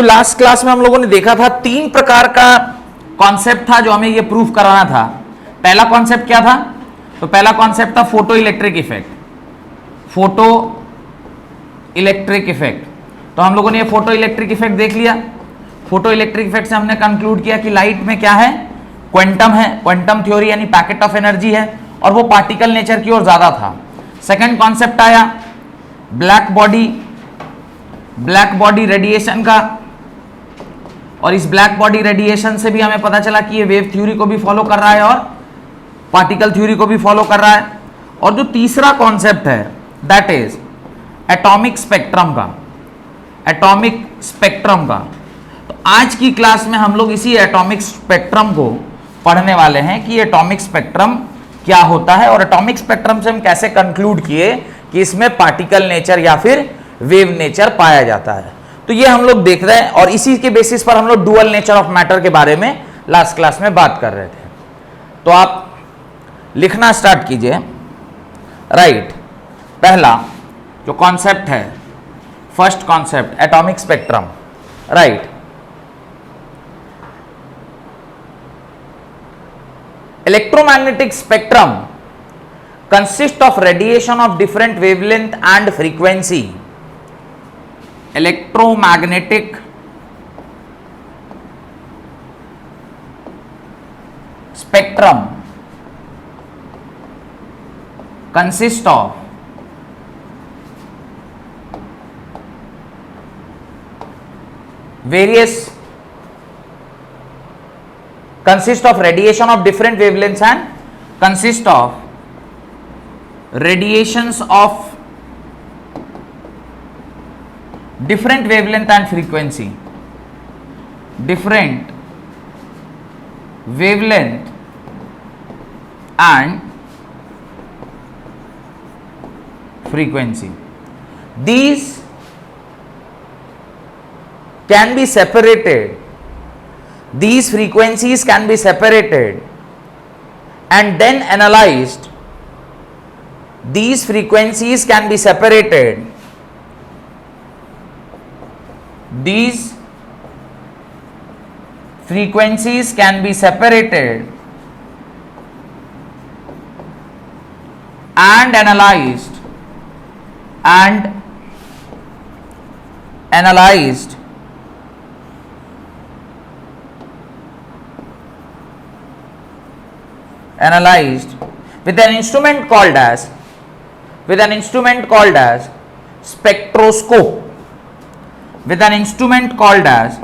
Last class में हम लोगों ने देखा था, तीन प्रकार का कॉन्सेप्ट था जो हमें ये प्रूफ कराना था। पहला कॉन्सेप्ट क्या था? तो पहला कॉन्सेप्ट था photo electric effect. Photo electric effect, तो हम लोगों ने ये फोटो इलेक्ट्रिक इफेक्ट देख लिया। फोटो इलेक्ट्रिक इफेक्ट से हमने कंक्लूड किया कि लाइट में क्या है? क्वांटम है, क्वांटम थ्योरी यानी पैकेट ऑफ एनर्जी है, और वो पार्टिकल नेचर की ओर ज्यादा था। सेकंड कॉन्सेप्ट आया ब्लैक बॉडी रेडिएशन का, और इस ब्लैक बॉडी रेडिएशन से भी हमें पता चला कि ये वेव थ्योरी को भी फॉलो कर रहा है और पार्टिकल थ्योरी को भी फॉलो कर रहा है। और जो तीसरा कॉन्सेप्ट है दैट इज एटॉमिक स्पेक्ट्रम का। तो आज की क्लास में हम लोग इसी एटॉमिक स्पेक्ट्रम को पढ़ने वाले हैं कि एटॉमिक स्पेक्ट्रम क्या होता है, और एटॉमिक स्पेक्ट्रम से हम कैसे कंक्लूड किए कि इसमें पार्टिकल नेचर या फिर वेव नेचर पाया जाता है। तो ये हम लोग देख रहे हैं, और इसी के बेसिस पर हम लोग डुअल नेचर ऑफ मैटर के बारे में लास्ट क्लास में बात कर रहे थे। तो आप लिखना स्टार्ट कीजिए। राइट, पहला जो कॉन्सेप्ट है, first concept atomic spectrum. Right, electromagnetic spectrum consists of radiation of different wavelength and frequency. Electromagnetic spectrum consists of consist of radiation of different wavelengths and consist of radiations of different wavelength and frequency. Different wavelength and frequency. These can be separated. These frequencies can be separated and then analyzed. These frequencies can be separated. These frequencies can be separated and analyzed with an instrument called as spectroscope. With an instrument called as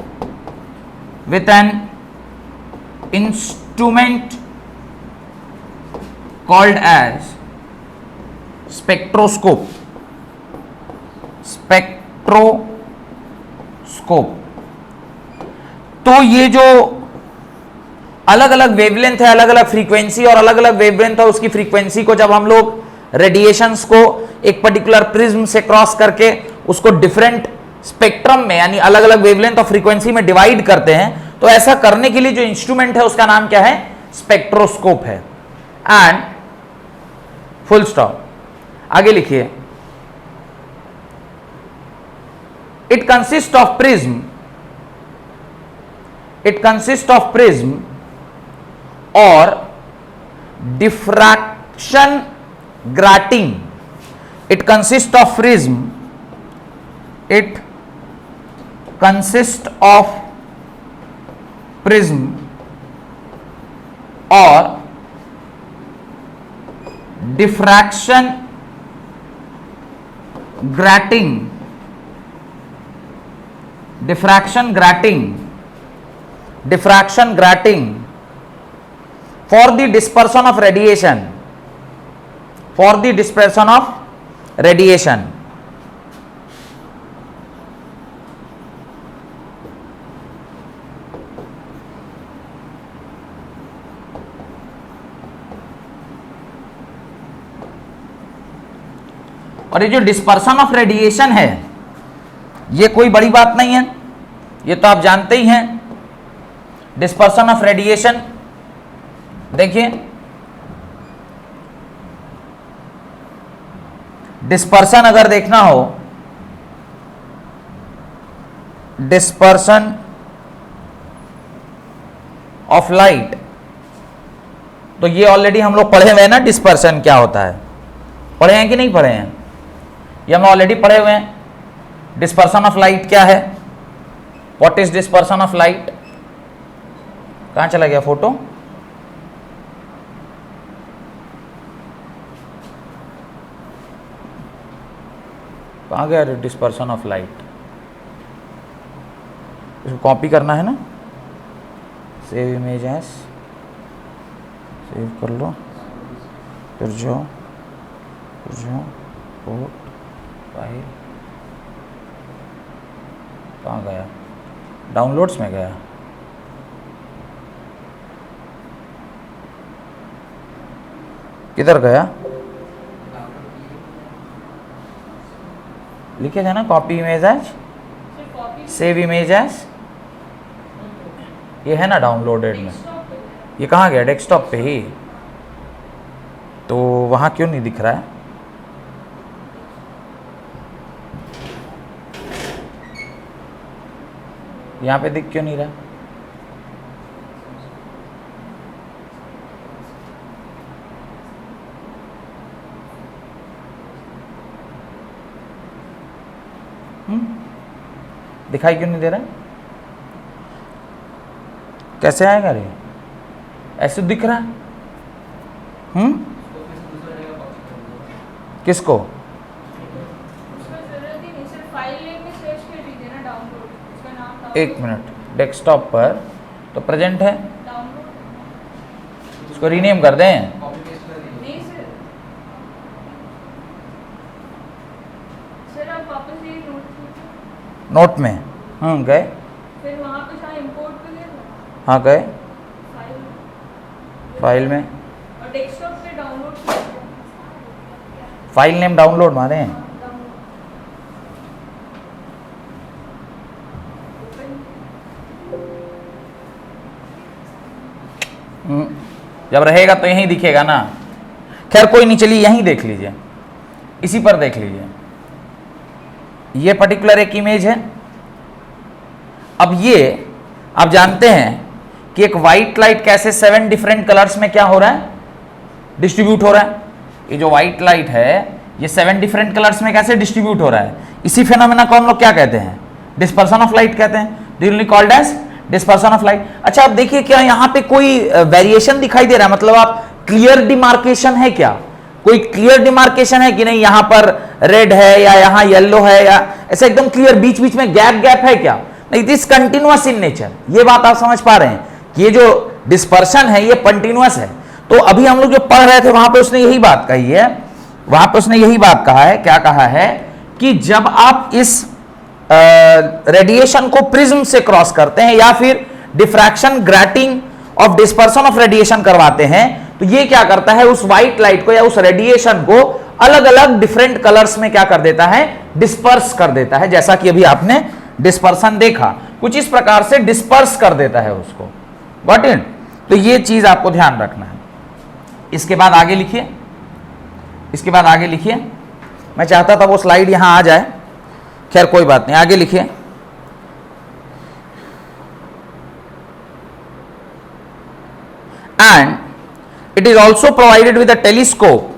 spectroscope. तो ये जो अलग अलग wavelength है, अलग अलग frequency और अलग अलग वेवलेंथ है, उसकी फ्रीक्वेंसी को जब हम लोग रेडिएशंस को एक पर्टिकुलर प्रिज्म से क्रॉस करके उसको डिफरेंट स्पेक्ट्रम में यानी अलग अलग वेवलेंथ और फ्रीक्वेंसी में डिवाइड करते हैं, तो ऐसा करने के लिए जो इंस्ट्रूमेंट है उसका नाम क्या है? स्पेक्ट्रोस्कोप है। And full stop. आगे लिखिए, it consist of prism or diffraction grating. It consists of prism. It consists of prism or diffraction grating. Diffraction grating for the dispersion of radiation. और ये जो डिस्पर्सन ऑफ रेडिएशन है ये कोई बड़ी बात नहीं है, ये तो आप जानते ही हैं। डिस्पर्सन ऑफ रेडिएशन देखिए, डिस्पर्सन अगर देखना हो डिस्पर्सन ऑफ लाइट। तो ये ऑलरेडी हम लोग पढ़े हुए हैं ना, डिस्पर्सन क्या होता है, पढ़े हैं कि नहीं पढ़े हैं? ये हम ऑलरेडी पढ़े हुए हैं। डिस्पर्सन ऑफ लाइट क्या है? What is dispersion of light? कहां चला गया फोटो? कहां गया डिस्पर्सन ऑफ लाइट? इसको कॉपी करना है ना, सेव इमेज एज, सेव कर लो, फिर जाओ पोर्ट फाइल, कहाँ गया? डाउनलोड्स में गया। किधर गया? लिखे थे ना copy image as, save image as, ये है ना डाउनलोडेड में। ये कहाँ गया? डेस्कटॉप पे ही। तो वहाँ क्यों नहीं दिख रहा है? यहाँ पे दिख क्यों नहीं रहा? दिखाई क्यों नहीं दे रहा? कैसे आएगा रे? ऐसे दिख रहा है। किसको? एक मिनट, डेस्कटॉप पर तो प्रेजेंट है, इसको रीनेम कर दें। नोट में गए, फिर वहाँ पे इंपोर्ट पे गए, हाँ गए, फाइल में और डेस्कटॉप पे डाउनलोड, फाइल नेम डाउनलोड मारे हैं। जब रहेगा तो यहीं दिखेगा ना। खैर कोई नहीं, चलिए यहीं देख लीजिए, इसी पर देख लीजिए। ये पर्टिकुलर एक इमेज है। अब ये आप जानते हैं कि एक वाइट लाइट कैसे 7 डिफरेंट कलर्स में क्या हो रहा है? डिस्ट्रीब्यूट हो रहा है। ये जो वाइट लाइट है ये 7 डिफरेंट कलर्स में कैसे डिस्ट्रीब्यूट हो रहा है? इसी फिनोमेना को हम लोग क्या कहते हैं? डिस्पर्सन ऑफ लाइट कहते हैं, duly called as dispersion of light. अच्छा अब देखिए, क्या यहाँ पे कोई वेरिएशन दिखाई दे रहा है? मतलब आप क्लियर डिमार्केशन है क्या? कोई क्लियर डिमार्केशन है कि नहीं? यहां पर रेड है या यहां येलो है या ऐसे एकदम क्लियर, बीच बीच में गैप है क्या? नहीं, it is continuous in nature. ये बात आप समझ पा रहे हैं कि ये जो डिस्पर्शन है ये कंटिन्यूअस है। तो अभी हम लोग जो पढ़ रहे थे वहां पे उसने यही बात कही है, वहां पे उसने यही बात कहा है। क्या कहा है? कि जब आप इस रेडिएशन को प्रिज्म से क्रॉस करते हैं या फिर diffraction grating of dispersion of radiation करवाते हैं, तो ये क्या करता है? उस व्हाइट लाइट को या उस रेडिएशन को अलग अलग डिफरेंट कलर्स में क्या कर देता है? डिस्पर्स कर देता है। जैसा कि अभी आपने डिस्पर्सन देखा, कुछ इस प्रकार से डिस्पर्स कर देता है उसको। Got it? तो ये चीज आपको ध्यान रखना है। इसके बाद आगे लिखिए, इसके बाद आगे लिखिए। मैं चाहता था वो स्लाइड यहां आ जाए, खैर कोई बात नहीं, आगे लिखिए। And it is also provided with a telescope,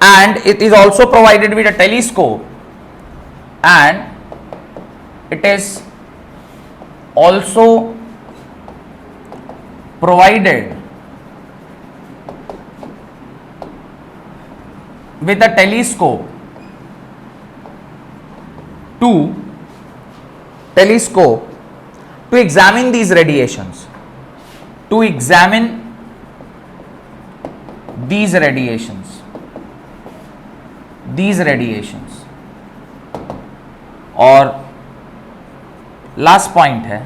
and it is also provided with a telescope, and it is also provided with a telescope to examine these radiations, to examine these radiations। और last point है,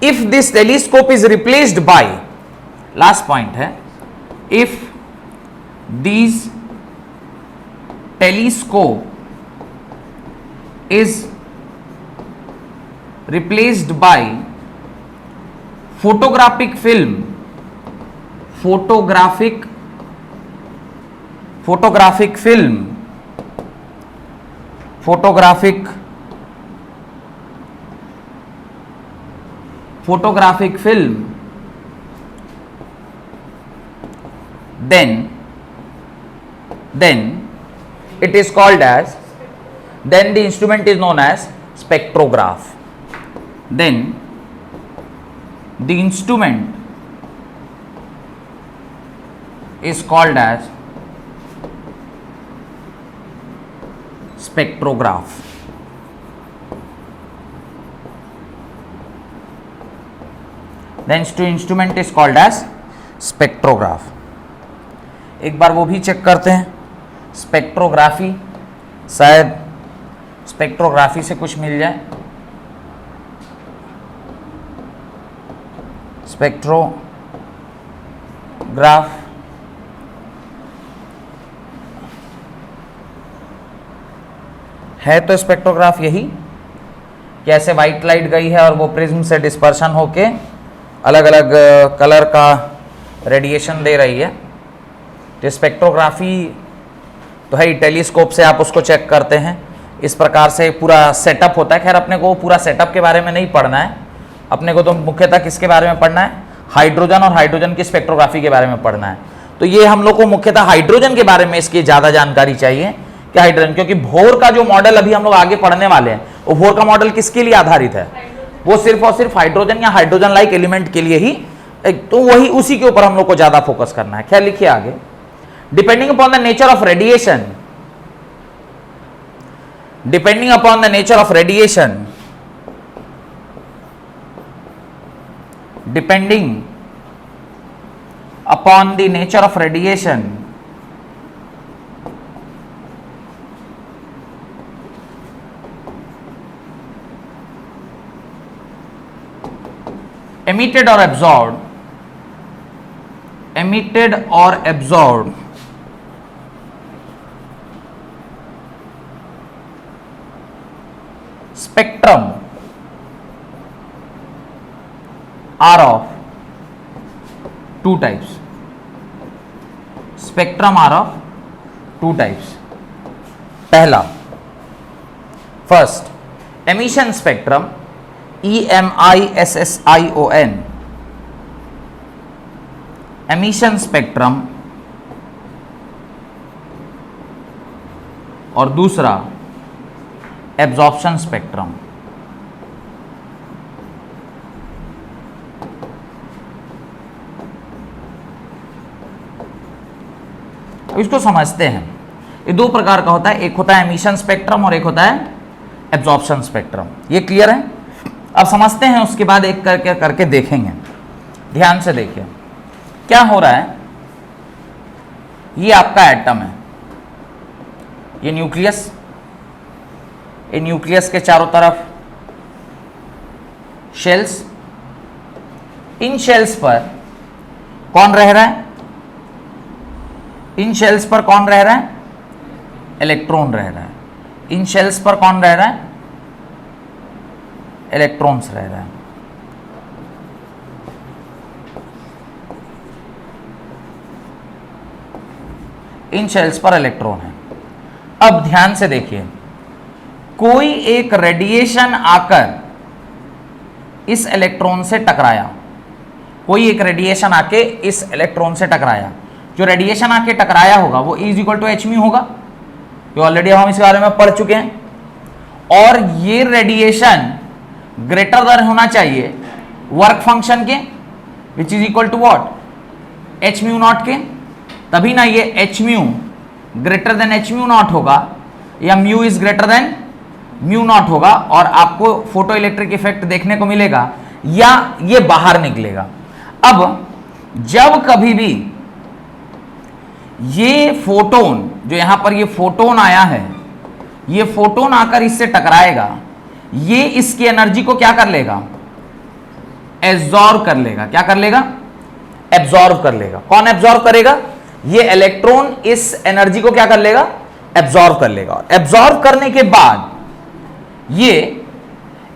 if this telescope is replaced by, last point है, if this telescope is replaced by photographic film, photographic photographic film, then it is called as, then the instrument is known as spectrograph. Then the instrument is called as spectrograph. Then the instrument is called as spectrograph. एक बार वो भी check करते हैं, spectrography, शायद spectrography से कुछ मिल जाए। Spectrograph है तो स्पेक्ट्रोग्राफ यही कि ऐसे वाइट लाइट गई है और वो प्रिज्म से डिस्पर्शन होके अलग अलग कलर का रेडिएशन दे रही है। तो स्पेक्ट्रोग्राफी तो है, टेलीस्कोप से आप उसको चेक करते हैं। इस प्रकार से पूरा सेटअप होता है। खैर अपने को पूरा सेटअप के बारे में नहीं पढ़ना है, अपने को तो मुख्यतः किसके बारे में पढ़ना है, हाइड्रोजन और हाइड्रोजन की स्पेक्ट्रोग्राफी के बारे में पढ़ना है। तो ये हम लोग को मुख्यतः हाइड्रोजन के बारे में इसकी ज़्यादा जानकारी चाहिए कि हाइड्रोजन, क्योंकि भोर का जो मॉडल अभी हम लोग आगे पढ़ने वाले हैं वो भोर का मॉडल किसके लिए आधारित है, वो सिर्फ और सिर्फ हाइड्रोजन या हाइड्रोजन लाइक एलिमेंट के लिए ही, तो वही उसी के ऊपर हम लोग को ज़्यादा फोकस करना है। खैर लिखिए आगे, depending upon the nature of radiation, depending upon the nature of radiation, depending upon the nature of radiation, emitted or absorbed spectrum are of two types. Spectrum are of two types. पहला, first emission spectrum, EMISSION, emission spectrum, और दूसरा absorption spectrum. इसको समझते हैं, ये दो प्रकार का होता है, एक होता है एमिशन स्पेक्ट्रम और एक होता है एब्जॉर्प्शन स्पेक्ट्रम। ये क्लियर है? अब समझते हैं, उसके बाद एक करके देखेंगे। ध्यान से देखिए क्या हो रहा है। ये आपका एटम है, ये न्यूक्लियस, इन न्यूक्लियस के चारों तरफ शेल्स, इन शेल्स पर कौन रह रहा है, इन शेल्स पर कौन रह रहा है, इलेक्ट्रॉन रह रहा है। इन शेल्स पर कौन रह रहा है, इलेक्ट्रॉन्स रह रहा है। इन शेल्स पर इलेक्ट्रॉन है। अब ध्यान से देखिए, कोई एक रेडिएशन आकर इस इलेक्ट्रॉन से टकराया, कोई एक रेडिएशन आके इस इलेक्ट्रॉन से टकराया, जो रेडिएशन आके टकराया होगा वो is equal to H mu होगा, जो ऑलरेडी हम इस बारे में पढ़ चुके हैं। और ये रेडिएशन ग्रेटर देन होना चाहिए वर्क फंक्शन के, which is equal to what, H mu not के, तभी ना ये H mu greater than H mu not होगा, या mu is greater than mu not होगा, और आपको फोटो इलेक्ट्रिक इफेक्ट देखने को मिलेगा, या ये बाहर निकलेगा। अब जब कभी भी ये फोटोन, जो यहां पर ये फोटोन आया है, ये फोटोन आकर इससे टकराएगा, ये इसकी एनर्जी को क्या कर लेगा, एब्जॉर्ब कर लेगा। क्या कर लेगा, एब्जॉर्ब कर लेगा। कौन एब्जॉर्ब करेगा, ये इलेक्ट्रॉन इस एनर्जी को क्या कर लेगा, एब्जॉर्ब कर लेगा। एब्जॉर्ब करने के बाद ये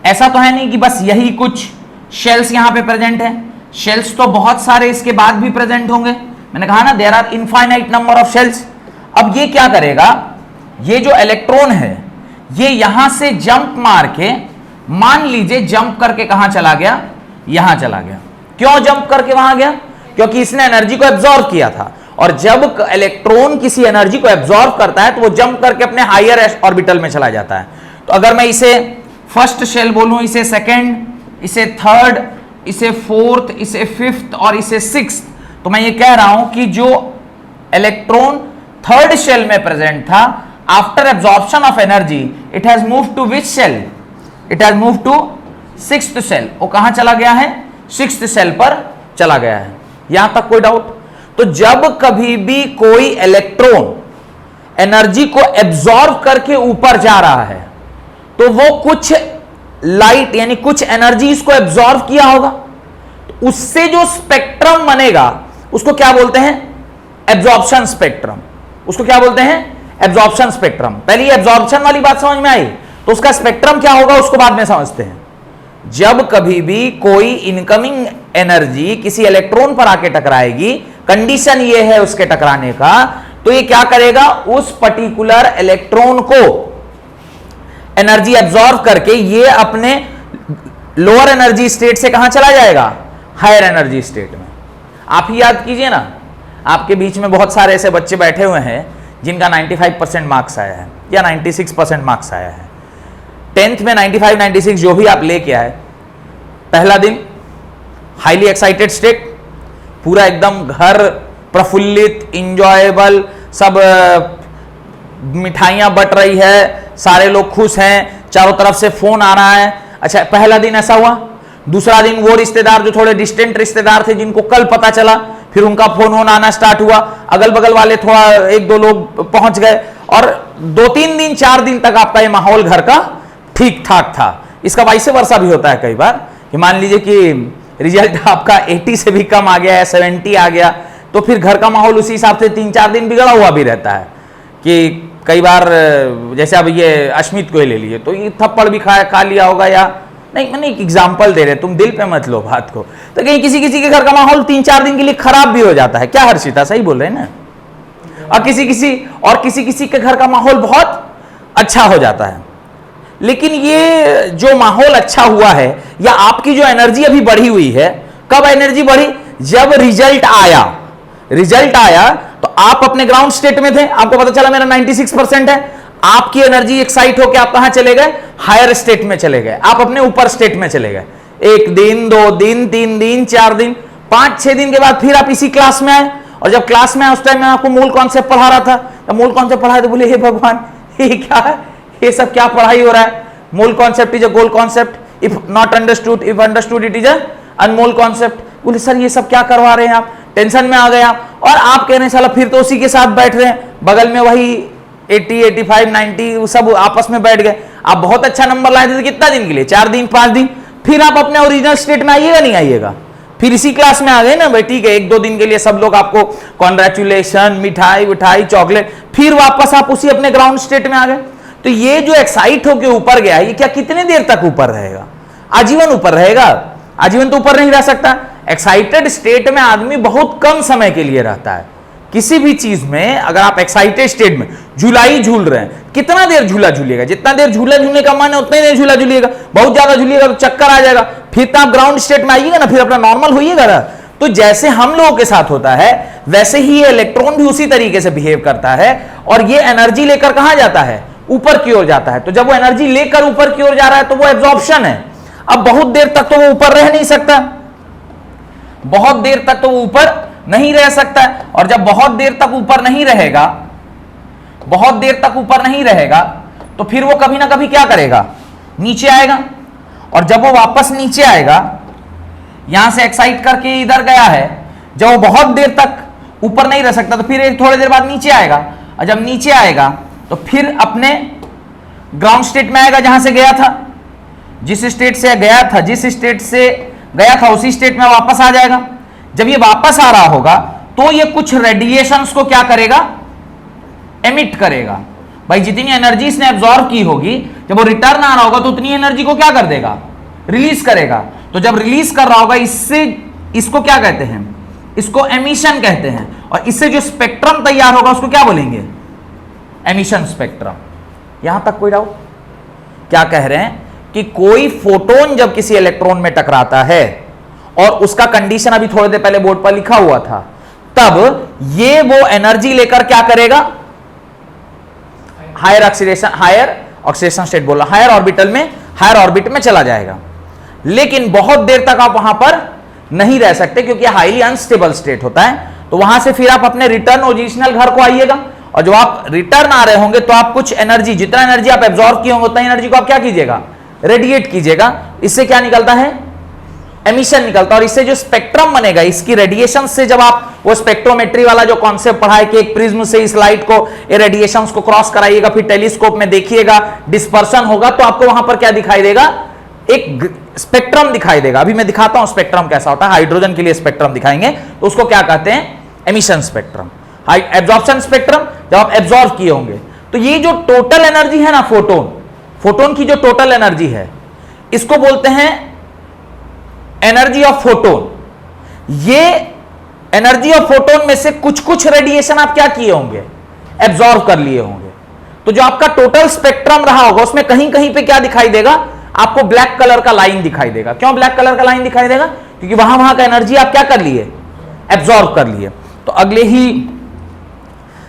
ऐसा तो है नहीं कि बस यही कुछ शेल्स यहां पे प्रेजेंट है, शेल्स तो बहुत सारे इसके बाद भी प्रेजेंट होंगे। मैंने कहा ना there are infinite number of shells. अब ये क्या करेगा, ये जो इलेक्ट्रॉन है ये यहां से जंप मार के, मान लीजिए जंप करके कहां चला गया, यहां चला गया। क्यों जंप करके वहां गया? क्योंकि इसने एनर्जी को एब्जॉर्व किया था, और जब इलेक्ट्रॉन किसी एनर्जी को एब्जॉर्व करता है तो वो जंप करके अपने हायर ऑर्बिटल में चला जाता है। तो अगर मैं इसे फर्स्ट शेल बोलूं, इसे सेकेंड, इसे थर्ड, इसे फोर्थ, इसे फिफ्थ और इसे सिक्स्थ, तो मैं ये कह रहा हूं कि जो इलेक्ट्रॉन थर्ड शेल में प्रेजेंट था, after absorption of energy it has moved to which shell? It has moved to sixth shell. वो कहां चला गया है? सिक्स्थ शेल पर चला गया है। यहां तक कोई डाउट? तो जब कभी भी कोई इलेक्ट्रॉन एनर्जी को एब्जॉर्ब करके ऊपर जा रहा है तो वो कुछ लाइट यानी कुछ एनर्जी इसको एब्जॉर्ब किया होगा, तो उससे जो स्पेक्ट्रम बनेगा उसको क्या बोलते हैं? Absorption spectrum. उसको क्या बोलते हैं? Absorption spectrum. पहले एब्जॉर्प्शन वाली बात समझ में आई, तो उसका स्पेक्ट्रम क्या होगा उसको बाद में समझते हैं। जब कभी भी कोई इनकमिंग एनर्जी किसी इलेक्ट्रॉन पर आके टकराएगी, कंडीशन ये है उसके टकराने का, तो ये क्या करेगा? उस पर्टिकुलर इलेक्ट्रॉन को एनर्जी एब्जॉर्ब करके ये अपने लोअर एनर्जी स्टेट से कहां चला जाएगा? हायर एनर्जी स्टेट में। आप ही याद कीजिए ना, आपके बीच में बहुत सारे ऐसे बच्चे बैठे हुए हैं जिनका 95% मार्क्स आया है या 96% मार्क्स आया है। 10th में 95, 96 जो भी आप लेके आए, पहला दिन हाईली एक्साइटेड स्टेट, पूरा एकदम घर प्रफुल्लित, इंजॉयबल, सब मिठाइयां बट रही है, सारे लोग खुश हैं, चारों तरफ से फोन आ रहा है। अच्छा, पहला दिन ऐसा हुआ। दूसरा दिन वो रिश्तेदार जो थोड़े डिस्टेंट रिश्तेदार थे जिनको कल पता चला, फिर उनका फोन वोन आना स्टार्ट हुआ, अगल बगल वाले थोड़ा एक दो लोग पहुंच गए, और 2-3 दिन 4 दिन तक आपका ये माहौल घर का ठीक ठाक था। इसका वाइस वर्सा भी होता है कई बार कि मान लीजिए कि रिजल्ट आपका 80 से भी कम आ गया है, 70 आ गया, तो फिर घर का माहौल उसी हिसाब से 3-4 दिन बिगड़ा हुआ भी रहता है। कि कई बार जैसे अब ये अश्मित को ही ले लिए, तो ये थप्पड़ भी खा लिया होगा, या नहीं, मैंने एक एग्जाम्पल दे रहे, तुम दिल पे मत लो बात को, तो कहीं किसी किसी के घर का माहौल 3-4 दिन के लिए खराब भी हो जाता है। क्या हर्षिता सही बोल रहे हैं ना? और किसी किसी के घर का माहौल बहुत अच्छा हो जाता है। लेकिन ये जो माहौल अच्छा हुआ है, या आपकी जो एनर्जी अभी बढ़ी हुई है, कब एनर्जी बढ़ी? जब रिजल्ट आया तो आप अपने ग्राउंड स्टेट में थे, आपको पता चला मेरा 96% है, आपकी एनर्जी एक्साइट होकर आप कहां चले गए? हायर स्टेट में चले गए, आप अपने ऊपर स्टेट में चले गए। 1 दिन, 2 दिन, 3 दिन, 4 दिन, 5-6 दिन के बाद फिर आप इसी क्लास में आए, और जब क्लास में आए उस टाइम मैं आपको मूल कॉन्सेप्ट पढ़ा रहा था, तो मूल कॉन्सेप्ट पढ़ाए तो बोले हे भगवान, ये क्या है, ये सब क्या पढ़ाई हो रहा है? मूल concept is a goal concept, if not understood, if understood it is a Anmol concept. बोले सर ये सब क्या करवा रहे हैं आप? टेंशन में आ गए आप, और आप कह रहे हैं साला फिर तो उसी के साथ बैठ रहे हैं, बगल में वही 80, 85, 90 सब आपस में बैठ गए। आप बहुत अच्छा नंबर लाए थे, कितना दिन के लिए? 4 दिन, 5 दिन, फिर आप अपने ओरिजिनल स्टेट में आइएगा नहीं आइएगा? फिर इसी क्लास में आ गए ना भाई, ठीक है, 1-2 दिन के लिए सब लोग आपको कॉन्ग्रेचुलेशन, मिठाई, चॉकलेट, फिर वापस आप उसी अपने ग्राउंड स्टेट में आ गए। तो ये जो एक्साइट होकर ऊपर गया, ये क्या कितने देर तक ऊपर रहेगा? आजीवन ऊपर रहेगा? आजीवन तो ऊपर नहीं रह सकता। एक्साइटेड स्टेट में आदमी बहुत कम समय के लिए रहता है। किसी भी चीज में अगर आप एक्साइटेड स्टेट में झूला ही झूल रहे हैं, कितना देर झूला झूलिएगा? जितना देर झूला झूलने का मन है उतना देर झूला झूलिएगा। बहुत ज्यादा झूलिएगा तो चक्कर आ जाएगा, फिर तो आप ग्राउंड स्टेट में आइएगा ना, फिर अपना नॉर्मल होइएगा ना। तो जैसे हम लोगों के साथ होता है, वैसे ही ये इलेक्ट्रॉन भी उसी तरीके से बिहेव करता है, और ये एनर्जी लेकर कहां जाता है? ऊपर की ओर जाता है। तो जब वो एनर्जी लेकर ऊपर की ओर जा रहा है तो वो एब्जॉर्प्शन है। अब बहुत देर तक तो वो ऊपर रह नहीं सकता, बहुत देर तक तो वो ऊपर नहीं रह सकता, और जब बहुत देर तक ऊपर नहीं रहेगा, बहुत देर तक ऊपर नहीं रहेगा, तो फिर वो कभी ना कभी क्या करेगा? नीचे आएगा। और जब वो वापस नीचे आएगा, यहां से एक्साइट करके इधर गया है, जब वो बहुत देर तक ऊपर नहीं रह सकता तो फिर थोड़ी देर बाद नीचे आएगा, और जब नीचे आएगा तो फिर अपने ग्राउंड स्टेट में आएगा जहां से गया था। जिस स्टेट से गया था उसी स्टेट में वापस आ जाएगा। जब ये वापस आ रहा होगा तो ये कुछ रेडिएशंस को क्या करेगा? एमिट करेगा। भाई जितनी एनर्जी इसने एब्जॉर्ब की होगी, जब वो रिटर्न आ रहा होगा तो उतनी एनर्जी को क्या कर देगा? रिलीज करेगा। तो जब रिलीज कर रहा होगा, इसको क्या कहते हैं? इसको एमिशन कहते हैं। और इससे जो स्पेक्ट्रम तैयार होगा उसको क्या बोलेंगे? Emission spectrum. यहां तक कोई डाउट? क्या कह रहे हैं कि कोई फोटोन जब किसी इलेक्ट्रॉन में टकराता है और उसका कंडीशन अभी थोड़ी देर पहले बोर्ड पर लिखा हुआ था, तब ये वो एनर्जी लेकर क्या करेगा, हायर ऑक्सीडेशन स्टेट बोला, हायर ऑर्बिटल में, हायर ऑर्बिट में चला जाएगा। लेकिन बहुत देर तक आप वहां पर नहीं रह सकते क्योंकि हाईली अनस्टेबल स्टेट होता है। तो वहां से फिर आप अपने रिटर्न ओरिजिनल घर को आइएगा, और जब आप रिटर्न आ रहे होंगे तो आप कुछ एनर्जी, जितना एनर्जी आप एब्जॉर्ब किए होंगे उतना एनर्जी को आप क्या कीजिएगा, रेडिएट कीजिएगा। इससे क्या निकलता है, एमिशन निकलता है। और इससे जो स्पेक्ट्रम बनेगा, इसकी रेडिएशन से, जब आप वो स्पेक्ट्रोमेट्री वाला जो कॉन्सेप्ट पढ़ा है कि एक प्रिज्म से इस लाइट को, ये रेडिएशंस को क्रॉस कराइएगा, फिर टेलीस्कोप में देखिएगा, डिस्पर्सन होगा, तो आपको वहां पर क्या दिखाई देगा, एक स्पेक्ट्रम दिखाई देगा। अभी मैं दिखाता हूं स्पेक्ट्रम कैसा होता है, हाइड्रोजन के लिए स्पेक्ट्रम दिखाएंगे, तो उसको क्या कहते हैं, एमिशन स्पेक्ट्रम। एब्जॉर्प्शन स्पेक्ट्रम, जब आप एब्जॉर्ब किए होंगे, तो ये जो टोटल एनर्जी है ना, फोटोन की जो टोटल एनर्जी है, इसको बोलते हैं एनर्जी ऑफ फोटोन। ये एनर्जी ऑफ फोटोन में से कुछ कुछ रेडिएशन आप क्या किए होंगे, एब्जॉर्ब कर लिए होंगे। तो जो आपका टोटल स्पेक्ट्रम रहा होगा, उसमें कहीं कहीं पे क्या दिखाई देगा, आपको ब्लैक कलर का लाइन दिखाई देगा। क्यों ब्लैक कलर का लाइन दिखाई देगा, क्योंकि वहां वहां का एनर्जी आप क्या कर लिए, एब्जॉर्ब कर लिए। तो अगले ही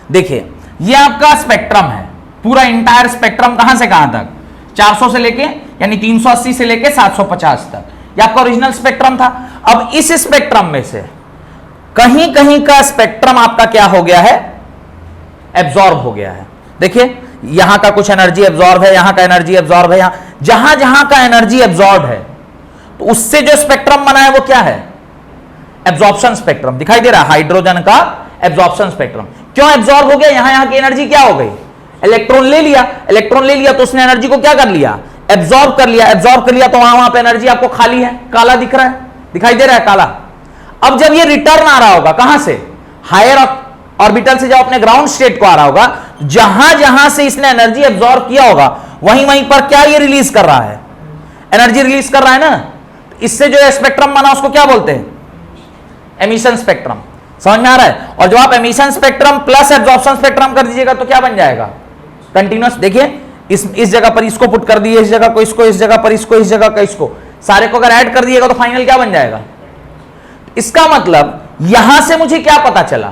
देखिए, ये आपका स्पेक्ट्रम है, पूरा इंटायर स्पेक्ट्रम कहां से कहां तक, 400 से लेके, यानी 380 से लेके 750 तक, ये आपका ओरिजिनल स्पेक्ट्रम था। अब इस स्पेक्ट्रम में से कहीं कहीं का स्पेक्ट्रम आपका क्या हो गया है, एब्जॉर्ब हो गया है। देखिए, यहां का कुछ एनर्जी एब्जॉर्ब है, यहां का एनर्जी एब्जॉर्ब है, यहां जहां जहां का एनर्जी एब्जॉर्ब है, तो उससे जो स्पेक्ट्रम बना है वो क्या है, एब्जॉर्प्शन स्पेक्ट्रम। दिखाई दे रहा है हाइड्रोजन का एब्जॉर्प्शन स्पेक्ट्रम। क्यों एब्जॉर्ब हो गया, यहां की एनर्जी क्या हो गई, इलेक्ट्रॉन ले लिया, तो उसने एनर्जी को क्या कर लिया, एब्जॉर्ब कर लिया, तो वहां पे एनर्जी आपको खाली है, काला दिख रहा है, दिखाई दे रहा है काला। अब जब ये रिटर्न आ रहा होगा, कहां से, हायर ऑर्बिटल से, जब अपने ग्राउंड स्टेट को आ रहा होगा, जहां जहां से इसने एनर्जी एब्जॉर्ब किया होगा, वहीं वहीं पर क्या ये रिलीज कर रहा है, एनर्जी रिलीज कर रहा है ना। इससे जो स्पेक्ट्रम बना उसको क्या बोलते हैं, एमिशन स्पेक्ट्रम। समझ में आ रहा है। और जब आप emission spectrum plus absorption spectrum कर दीजिएगा तो क्या बन जाएगा, कंटिन्यूअस। देखिए, इस जगह पर इसको पुट कर दिए, इस जगह को इसको, इस जगह पर इसको, इस जगह का इसको, सारे को अगर ऐड कर दिएगा तो फाइनल क्या बन जाएगा। इसका मतलब यहां से मुझे क्या पता चला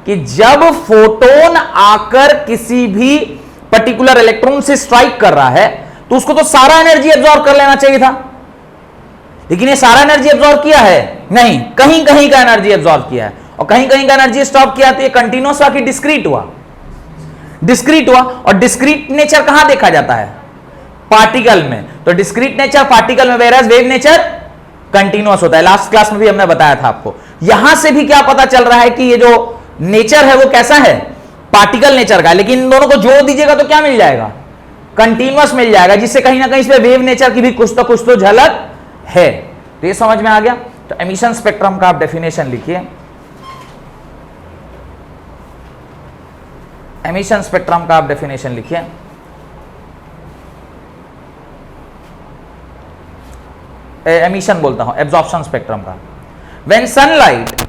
कि जब फोटोन आकर किसी भी पर्टिकुलर इलेक्ट्रॉन से स्ट्राइक कर रहा है, तो उसको तो सारा एनर्जी एब्जॉर्ब कर लेना चाहिए था, लेकिन ये सारा एनर्जी एब्जॉर्ब किया है नहीं, कहीं कहीं का एनर्जी एब्जॉर्ब किया है, और कहीं कहीं का एनर्जी स्टॉप किया, तो ये कंटिन्यूअस हुआ कि डिस्क्रीट हुआ, और डिस्क्रीट नेचर कहां देखा जाता है, पार्टिकल में। तो डिस्क्रीट नेचर पार्टिकल में, वेराज वेव नेचर कंटिन्यूअस होता है। लास्ट क्लास में भी हमने बताया था आपको। यहां से भी क्या पता चल रहा है कि ये जो नेचर है वो कैसा है, पार्टिकल नेचर का। लेकिन इन दोनों को जोड़ दीजिएगा तो क्या मिल जाएगा, कंटिन्यूअस मिल जाएगा, जिससे कहीं ना कहीं इसमें वेव नेचर की भी कुछ तो झलक है। तो ये समझ में आ गया। तो एमिशन स्पेक्ट्रम का आप डेफिनेशन लिखिए। एमिशन स्पेक्ट्रम का आप डेफिनेशन लिखिए। एमिशन बोलता हूं, एब्जॉर्प्शन स्पेक्ट्रम का। When sunlight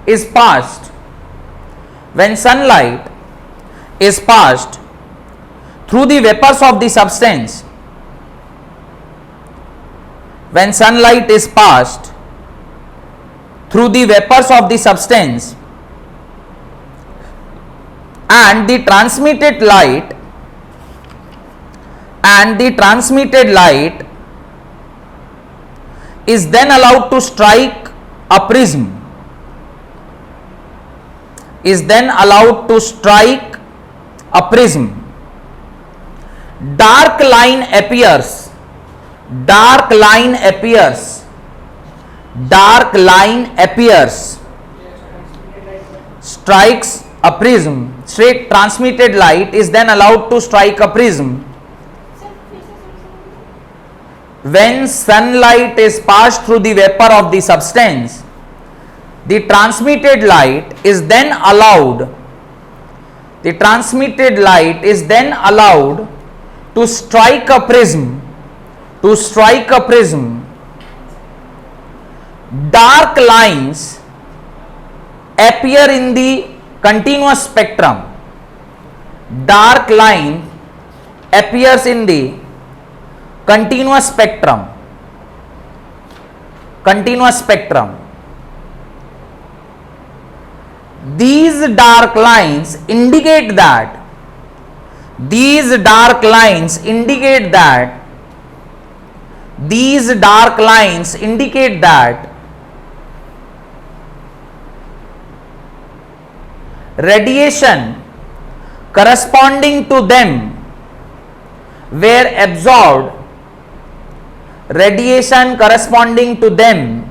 is passed, when sunlight is passed through the vapors of the substance, when sunlight is passed through the vapors of the substance and the transmitted light is then allowed to strike a prism, dark line appears, strikes a prism. Straight transmitted light is then allowed to strike a prism. When sunlight is passed through the vapor of the substance, the transmitted light is then allowed to strike a prism, dark lines appear in the continuous spectrum, dark line appears in the continuous spectrum continuous spectrum. These dark lines indicate that these dark lines indicate that these dark lines indicate that radiation corresponding to them were absorbed. Radiation corresponding to them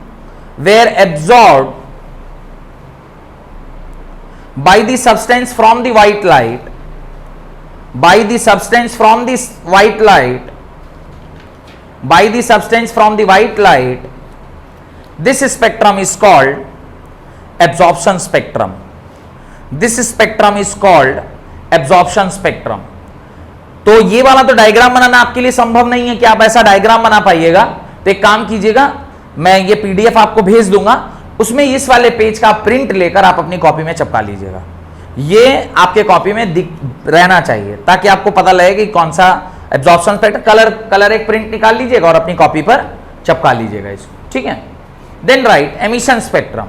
were absorbed by the substance from the white light. By the substance from this white light. By the substance from the white light. This spectrum is called absorption spectrum. This spectrum is called absorption spectrum. तो ये वाला तो diagram बनाना आपके लिए संभव नहीं है कि आप ऐसा डायग्राम बना पाइएगा, तो एक काम कीजिएगा, मैं ये पीडीएफ आपको भेज दूंगा, उसमें इस वाले पेज का प्रिंट लेकर आप अपनी कॉपी में चिपका लीजिएगा। ये आपके कॉपी में दिख रहना चाहिए ताकि आपको पता लगे कि कौन सा एब्जॉर्प्शन स्पेक्ट्रम, कलर एक प्रिंट निकाल लीजिएगा और अपनी कॉपी पर चिपका लीजिएगा इसको, ठीक है। Then right emission spectrum.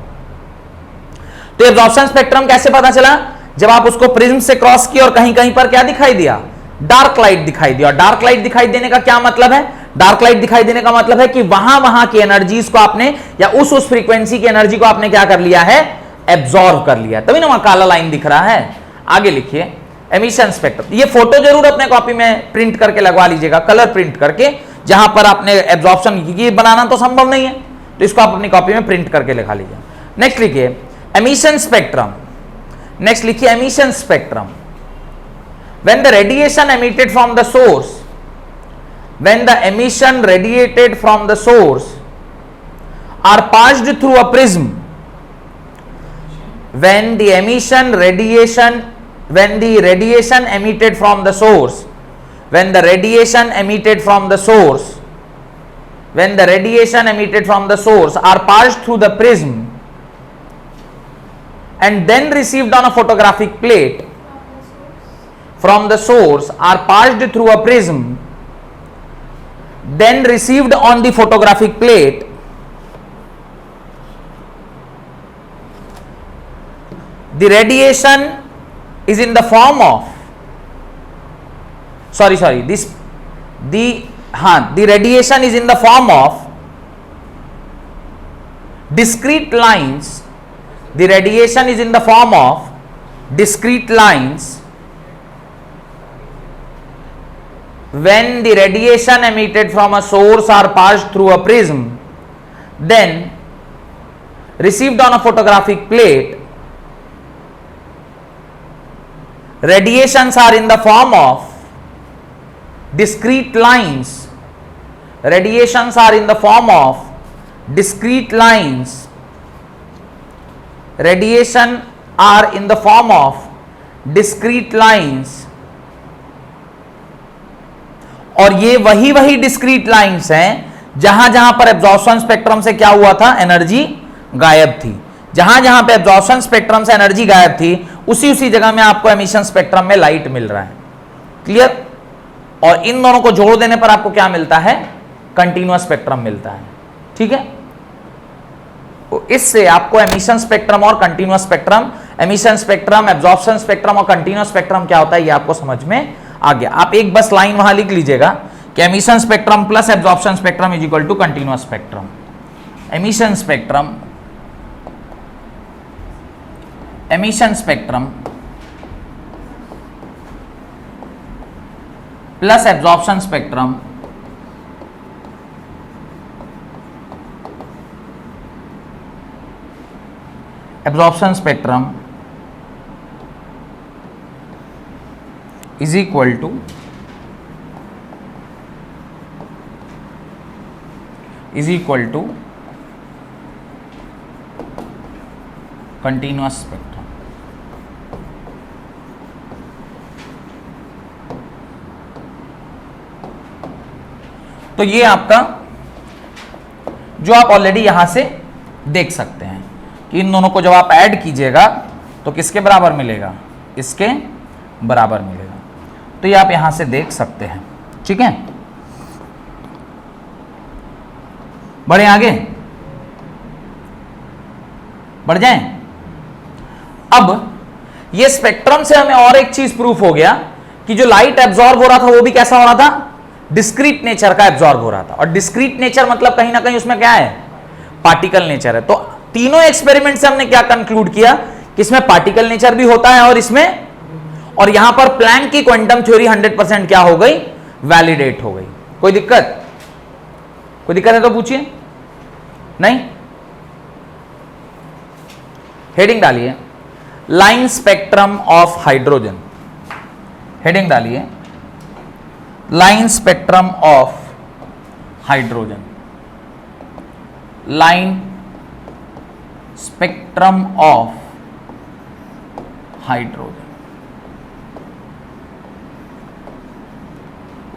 तो एब्जॉर्प्शन स्पेक्ट्रम कैसे पता चला? जब आप उसको प्रिज्म से क्रॉस किया और कहीं कहीं पर क्या दिखाई दिया? डार्क लाइट दिखाई दिया। और डार्क लाइट दिखाई देने का क्या मतलब है? डार्क लाइट दिखाई देने का मतलब है कि वहां की एनर्जीज को आपने या उस फ्रीक्वेंसी की एनर्जी को आपने क्या कर लिया है? एब्जॉर्ब कर लिया, तभी ना वहां काला लाइन दिख रहा है। आगे लिखिए एमिशन स्पेक्ट्रम। ये फोटो जरूर अपने कॉपी में प्रिंट करके लगवा लीजिएगा, कलर प्रिंट करके, जहां पर आपने एब्जॉर्प्शन ये बनाना तो संभव नहीं है, तो इसको आप अपनी कॉपी में प्रिंट करके लिखा लीजिए। नेक्स्ट लिखिए एमिशन स्पेक्ट्रम। नेक्स्ट लिखिए emission spectrum. When the radiation emitted from the source, when the emission radiated from the source are passed through a prism, when the radiation emitted from the source, when the radiation emitted from the source, when the radiation emitted from the source are passed through the prism and then received on a photographic plate from the source are passed through a prism, then received on the photographic plate, the radiation is in the form of the radiation is in the form of discrete lines. The radiation is in the form of discrete lines. When the radiation emitted from a source are passed through a prism, then received on a photographic plate, radiations are in the form of discrete lines. Radiations are in the form of discrete lines. Radiation are in the form of discrete lines. और ये वही discrete lines हैं जहां पर absorption spectrum से क्या हुआ था? एनर्जी गायब थी। जहां पे एब्जॉर्प्शन स्पेक्ट्रम से एनर्जी गायब थी, उसी जगह में आपको एमिशन स्पेक्ट्रम में लाइट मिल रहा है। क्लियर? और इन दोनों को जोड़ देने पर आपको क्या मिलता है? कंटिन्यूअस स्पेक्ट्रम मिलता है। ठीक है, तो इससे आपको एमिशन स्पेक्ट्रम और continuous spectrum, emission spectrum, absorption spectrum और कंटिन्यूअस स्पेक्ट्रम क्या होता है ये आपको समझ में आ गया। आप एक बस लाइन वहां लिख लीजिएगा कि emission spectrum plus absorption spectrum is equal to continuous spectrum. Emission spectrum plus absorption spectrum is equal to continuous spectrum। तो ये आपका जो आप ऑलरेडी यहां से देख सकते हैं कि इन दोनों को जब आप ऐड कीजिएगा तो किसके बराबर मिलेगा? इसके बराबर मिलेगा। तो ये आप यहां से देख सकते हैं। ठीक है, बढ़े आगे। बढ़ जाएं। अब ये स्पेक्ट्रम से हमें और एक चीज प्रूफ हो गया कि जो लाइट एब्जॉर्ब हो रहा था वो भी कैसा हो रहा था, डिस्क्रीट नेचर का एब्जॉर्ब हो रहा था। और डिस्क्रीट नेचर मतलब कहीं ना कहीं उसमें क्या है, पार्टिकल नेचर है। तो तीनों एक्सपेरिमेंट से हमने क्या कंक्लूड किया कि इसमें पार्टिकल नेचर भी होता है और इसमें, और यहां पर प्लैंक की क्वांटम थ्योरी 100% क्या हो गई, वैलिडेट हो गई। कोई दिक्कत, कोई दिक्कत है तो पूछिए। नहीं, हेडिंग डालिए line spectrum of hydrogen, heading डालिए line spectrum of hydrogen, line spectrum of hydrogen,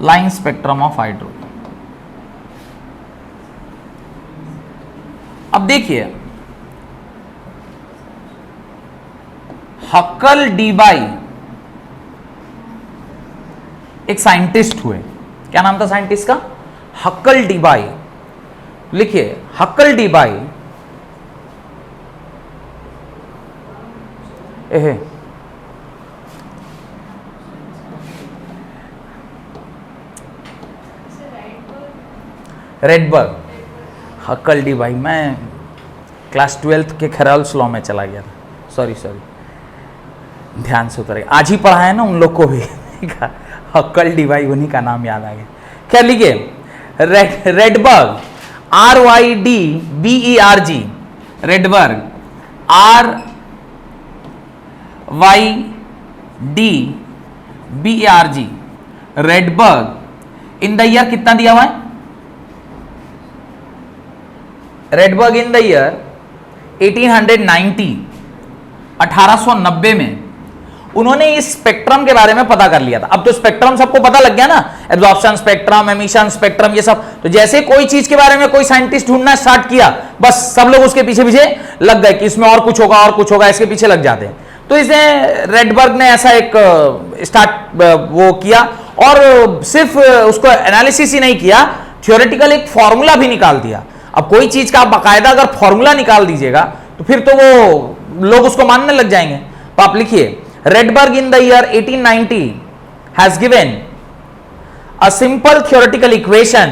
line spectrum of hydrogen. अब देखिए, हक्कल डीबाई एक साइंटिस्ट हुए, क्या नाम था साइंटिस्ट का, हक्कल डीबाई। लिखिए हक्कल डीबाई रेडबर्ग, हक्कल डीबाई। मैं क्लास 12th के खेराल्स लॉ में चला गया था, सॉरी ध्यान से उतरेगा, आज ही पढ़ा है ना उन लोग को भी हक्कल डीबाई, उन्हीं का नाम याद आ गया। क्या लिखिए, Rydberg RYDBERG, Rydberg RYDBERG, Rydberg in the year कितना दिया हुआ है, रेडबर्ग इन द ईयर 1890, 1890 में उन्होंने इस स्पेक्ट्रम के बारे में पता कर लिया था। अब तो स्पेक्ट्रम सबको पता लग गया ना, एब्जॉर्प्शन स्पेक्ट्रम, एमिशन स्पेक्ट्रम, ये सब। तो जैसे कोई चीज के बारे में कोई साइंटिस्ट ढूंढना स्टार्ट किया, बस सब लोग उसके पीछे पीछे लग गए कि इसमें और कुछ होगा और कुछ होगा, इसके पीछे लग जाते हैं। तो इसे रेडबर्ग ने ऐसा एक स्टार्ट वो किया, और सिर्फ उसको एनालिसिस ही नहीं किया, थ्योरेटिकल एक फॉर्मूला भी निकाल दिया। अब कोई चीज का बाकायदा अगर फॉर्मूला निकाल दीजिएगा तो फिर तो वो लोग उसको मानने लग जाएंगे। तो आप लिखिए, Redberg in the year 1890 has given a simple theoretical equation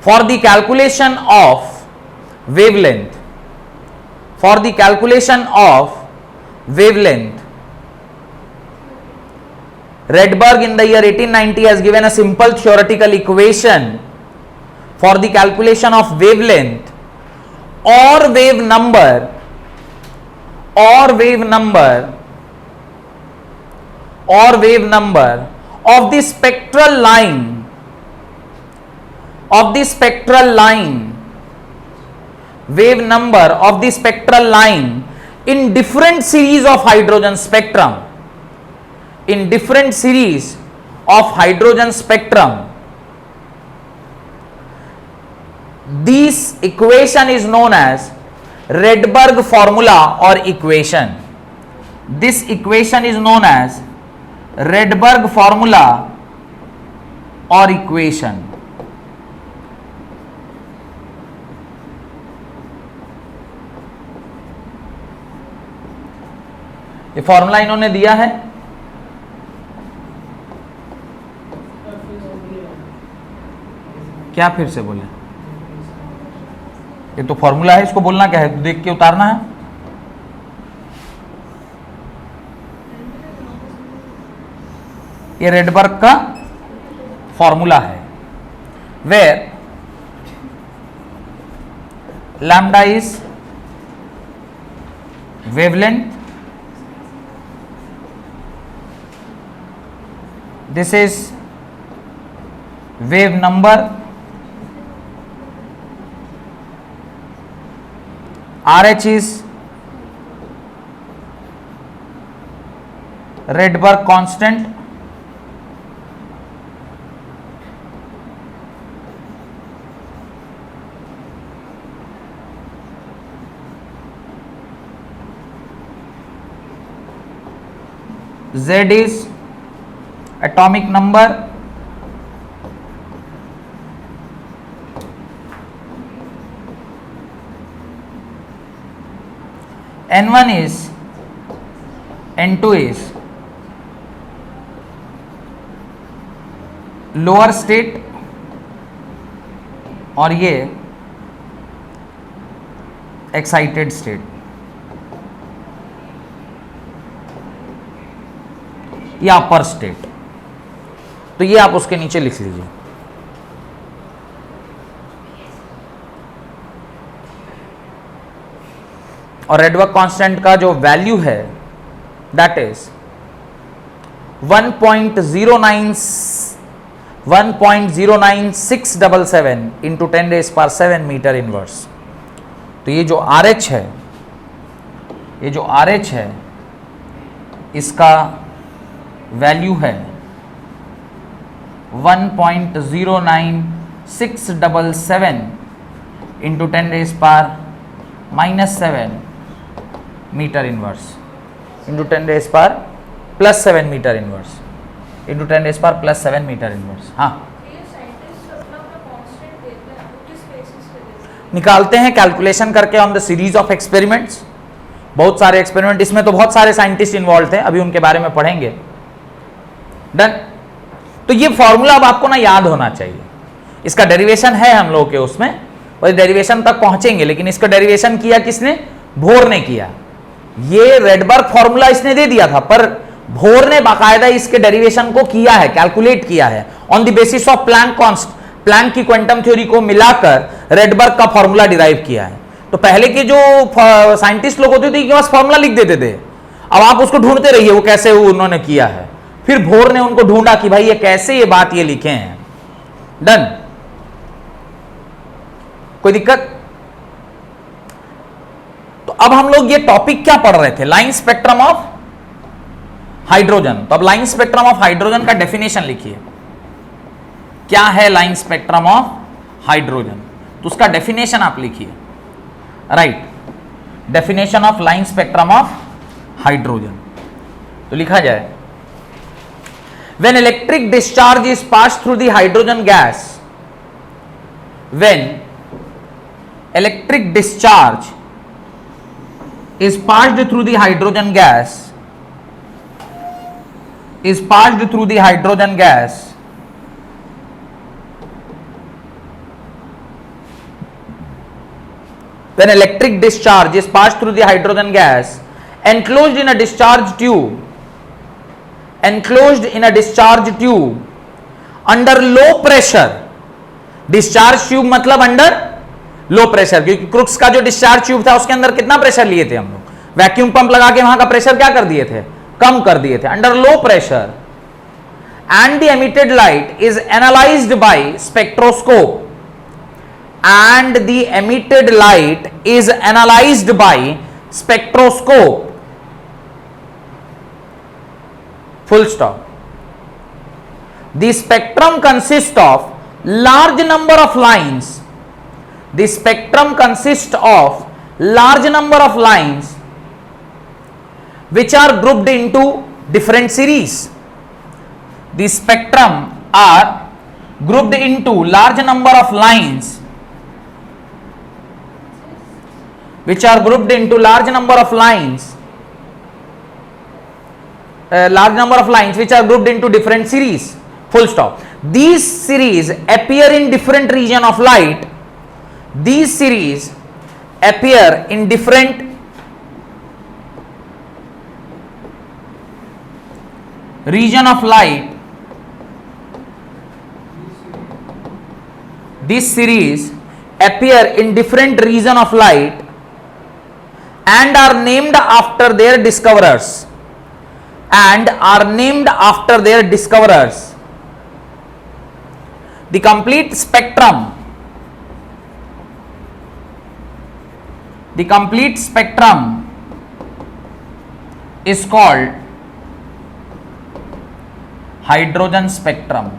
for the calculation of wavelength, for the calculation of wavelength. Redberg in the year 1890 has given a simple theoretical equation for the calculation of wavelength or wave number, or wave number, or wave number of the spectral line, of the spectral line, wave number of the spectral line in different series of hydrogen spectrum, in different series of hydrogen spectrum. This equation is known as Redberg formula or equation. This equation is known as Redberg formula or equation. ये formula इन्होंने दिया है, क्या फिर से बोले, ये तो फॉर्मूला है, इसको बोलना क्या है, देख के उतारना है। ये रेडबर्ग का फॉर्मूला है, where lambda is wavelength, this is wave number, RH is Redberg constant, Z is atomic number, N1 is, N2 is lower state और ये एक्साइटेड स्टेट, या अपर स्टेट। तो ये आप उसके नीचे लिख लीजिए। और रेडबर्ग कांस्टेंट का जो वैल्यू है that is 1.09677 into 10⁻⁷ metre inverse. तो ये जो RH है, ये जो RH है इसका वैल्यू है 1.09677 into 10⁻⁷ metre inverse into 10⁻+7 metre inverse into 10⁻+7 metre inverse. हाँ, ये साइंटिस्ट अपना कांस्टेंट देते हैं, वो किस बेसिस पे देते हैं? निकालते हैं कैलकुलेशन करके on the series of experiments. बहुत सारे एक्सपेरिमेंट, इसमें तो बहुत सारे साइंटिस्ट इन्वॉल्व थे, अभी उनके बारे में पढ़ेंगे। डन। तो ये फॉर्मूला अब आपको ना याद होना चाहिए। इसका डेरिवेशन है हम लोग के उसमें, और डेरिवेशन तक पहुंचेंगे, लेकिन इसका डेरिवेशन किया किसने? भोर ने किया। ये रेडबर्ग फॉर्मूला इसने दे दिया था, पर भोर ने बाकायदा इसके डेरिवेशन को किया है, कैलकुलेट किया है on the basis of Planck की क्वांटम थ्योरी को मिलाकर रेडबर्ग का फॉर्मूला डिराइव किया है। तो पहले के जो साइंटिस्ट लोग होते थे कि बस फॉर्मूला लिख देते थे, अब आप उसको ढूंढते रहिए वो कैसे उन्होंने किया है। फिर भोर ने उनको ढूंढा कि भाई ये कैसे ये बात ये लिखे हैं। डन। कोई दिक्कत? तो अब हम लोग ये टॉपिक क्या पढ़ रहे थे? Line spectrum of hydrogen. तो अब लाइन स्पेक्ट्रम ऑफ हाइड्रोजन का डेफिनेशन लिखिए। क्या है लाइन स्पेक्ट्रम ऑफ हाइड्रोजन? तो उसका डेफिनेशन आप लिखिए। Right, definition of line spectrum of hydrogen. तो लिखा जाए, when electric discharge is passed through the hydrogen gas, when electric discharge is passed through the hydrogen gas, when electric discharge is passed through the hydrogen gas enclosed in a discharge tube under low pressure, discharge tube मतलब under low pressure, क्योंकि crooks का जो discharge tube था उसके अंदर कितना pressure लिए थे हम लोग? वैक्यूम पंप लगा के वहां का प्रेशर क्या कर दिए थे? कम कर दिए थे। Under low pressure and the emitted light is analyzed by spectroscope, and the emitted light is analyzed by spectroscope, full stop. The spectrum consists of large number of lines. The spectrum consists of large number of lines which are grouped into different series. The spectrum are grouped into large number of lines which are grouped into large number of lines which are grouped into different series, full stop. These series appear in different region of light. These series appear in different region of light. These series appear in different region of light and are named after their discoverers. The complete spectrum is called hydrogen spectrum.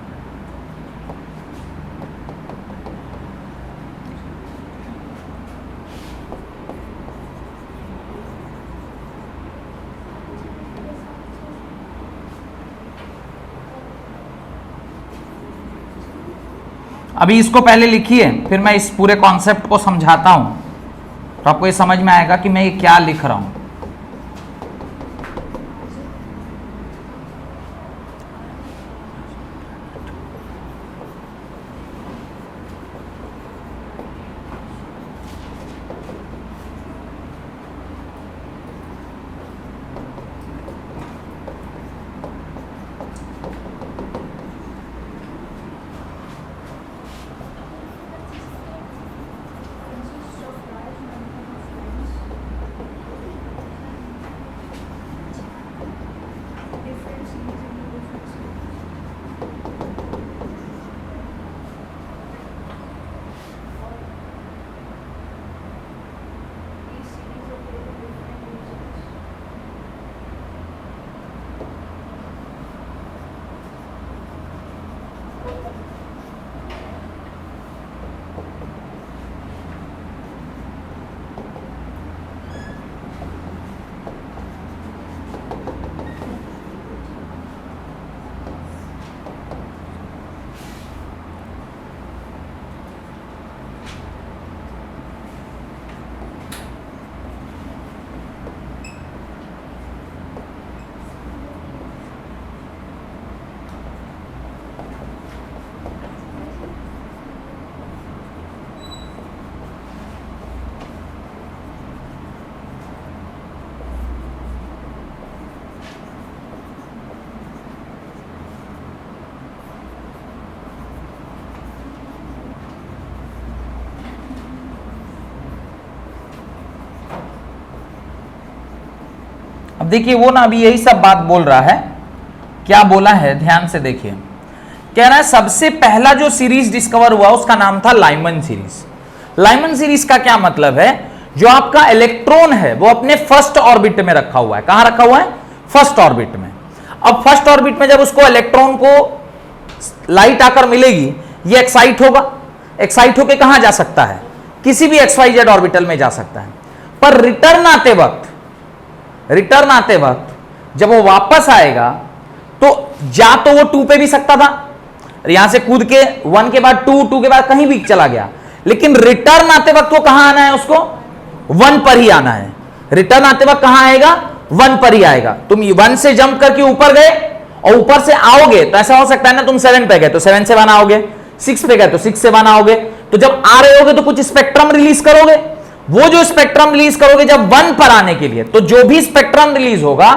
अभी इसको पहले लिखिए, फिर मैं इस पूरे concept को समझाता हूं, तो आपको ये समझ में आएगा कि मैं ये क्या लिख रहा हूं। अब देखिए वो ना अभी यही सब बात बोल रहा है, क्या बोला है ध्यान से देखिए। कह रहा है सबसे पहला जो सीरीज डिस्कवर हुआ उसका नाम था लाइमन सीरीज। लाइमन सीरीज का क्या मतलब है, जो आपका इलेक्ट्रॉन है वो अपने फर्स्ट ऑर्बिट में रखा हुआ है। कहां रखा हुआ है? फर्स्ट ऑर्बिट में। अब फर्स्ट ऑर्बिट में जब उसको इलेक्ट्रॉन को लाइट आकर मिलेगी, ये एक्साइट होगा, एक्साइट होके कहां जा सकता है? किसी भी XYZ ऑर्बिटल में जा सकता है। पर रिटर्न आते वक्त जब वो वापस आएगा तो जा तो वो 2 पे भी सकता था, यहां से कूद के 1 के बाद 2 के बाद कहीं भी चला गया, लेकिन रिटर्न आते वक्त वो कहां आना है? उसको 1 पर ही आना है। रिटर्न आते वक्त कहां आएगा? 1 पर ही आएगा। तुम 1 से जंप करके ऊपर गए और ऊपर से आओगे तो ऐसा हो सकता है ना, तुम 7 पे गए तो 7 से 1 आओगे, 6 पे गए तो 6 से 1 आओगे। तो जब आ रहे होगे तो कुछ स्पेक्ट्रम रिलीज करोगे। वो जो स्पेक्ट्रम रिलीज करोगे जब 1 पर आने के लिए, तो जो भी स्पेक्ट्रम रिलीज होगा